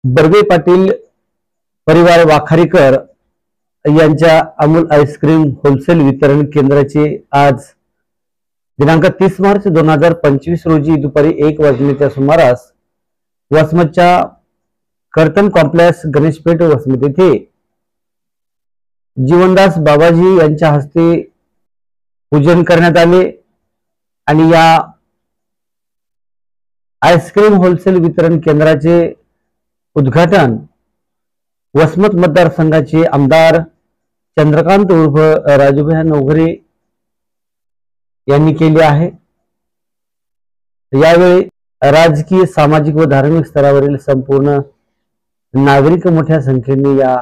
बर्वे पाटील परिवार वाखारीकर यांच्या Amul ice cream wholesale वितरण केंद्राचे आज दिनांक 30 मार्च 2025 रोजी दुपारी 1 वाजण्याच्या सुमारास वसमतच्या कर्तन कॉम्प्लेक्स गणेशपेठ वसमत येथे जीवनदास बाबाजी यांच्या हस्ते पूजन करण्यात आले आणि या आईस्क्रीम होलसेल वितरण केंद्राचे उद्घाटन वसमत मतदारसंघाचे आमदार चंद्रकांत उर्फ राजूभाई नवघरे यांनी केले आहे। यावेळी राजकीय, सामाजिक व धार्मिक स्तरावरील संपूर्ण नागरिक मोठ्या संख्येने या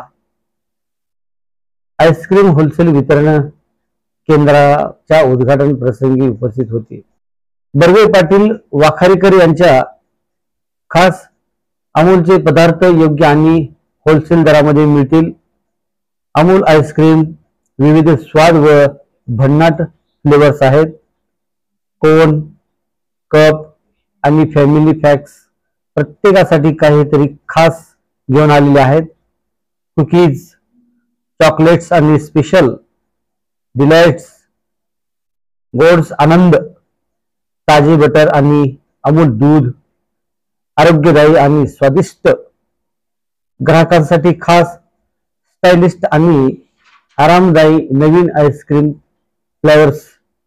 आईस्क्रीम होलसेल वितरण केंद्राच्या उद्घाटन प्रसंगी उपस्थित होते। बर्वे पाटील वाखारीकर यांच्या खास अमूलचे पदार्थ योग्य आणि होलसेल दरामध्ये मिळतील। अमूल आईस्क्रीम विविध स्वाद व भन्नाट फ्लेवर्स आहेत। कोन, कप आणि फॅमिली पॅक्स प्रत्येकासाठी काहीतरी खास घेऊन आलेले आहेत। कुकीज, चॉकलेट्स आणि स्पेशल डिलाइट्स, गोड्स आनंद, ताजे बटर आणि अमूल दूध, आरोग्यदायी आणि स्वादिष्ट, ग्राहकांसाठी खास स्टाइलिस्ट आणि आरामदायी नवीन आईस्क्रीम फ्लेवर्स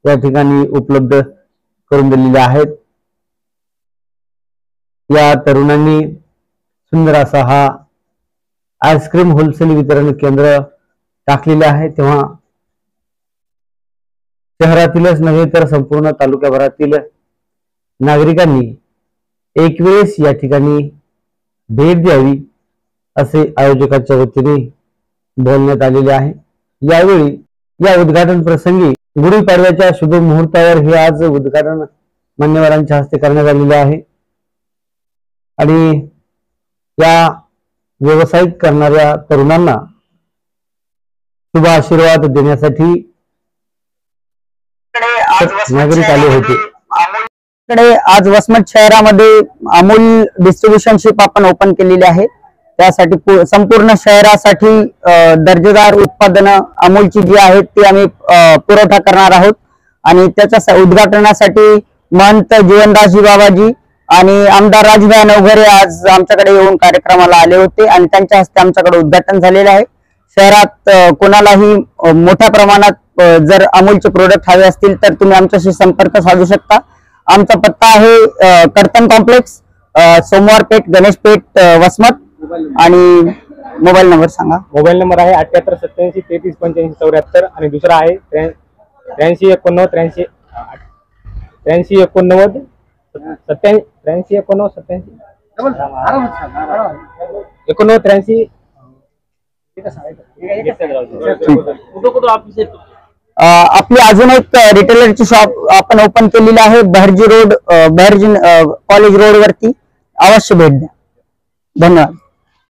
या ठिकाणी उपलब्ध करून दिलेले आहेत। या तरुणांनी सुंदर असा हा आईस्क्रीम होलसेल वितरण केंद्र टाकलेले आहे। तेव्हा शहरातीलच नव्हे तर संपूर्ण तालुक्याभरातील नागरिकांनी एक वेळेस या ठिकाणी भेट द्यावी असे आयोजकांच्या वतीने बोलण्यात आलेले आहे। यावेळी या उद्घाटन प्रसंगी गुढीपाडव्याच्या शुभ मुहूर्तावर हे आज उद्घाटन मान्यवरांच्या हस्ते करण्यात आलेले आहे आणि या व्यावसायिक करणाऱ्या तरुणांना शुभ आशीर्वाद देण्यासाठी नागरिक आले होते। आज वसमत शहरामध्ये अमूल डिस्ट्रीब्युशनशिप आपण ओपन केलेली आहे। त्यासाठी संपूर्ण शहरासाठी दर्जेदार उत्पादनं अमूलची जी आहेत ती आम्ही पुरवठा करणार आहोत आणि त्याच्या उद्घाटनासाठी महंत जीवनदासजी बाबाजी आणि आमदार राजूभाई नवघरे आज आमच्याकडे येऊन कार्यक्रमाला आले होते आणि त्यांच्या हस्ते आमच्याकडे उद्घाटन झालेले आहे। शहरात कोणालाही मोठ्या प्रमाणात जर अमूलचे प्रोडक्ट हवे असतील तर तुम्ही आमच्याशी संपर्क साधू शकता। आमचा पत्ता आहे कर्तन कॉम्प्लेक्स, सोमवार पेठ, गणेश पेठ, वसमत। आणि मोबाईल नंबर सांगा। मोबाईल नंबर आहे 78 87 33 85 74 आणि दुसरा आहे 83 89 83 83 89 87 83 89 87 आपली अजून एक रिटेलरची शॉप आपण ओपन केलेली आहे Bahirji road, Bahirji college road वरती। अवश्य भेट द्या। धन्यवाद।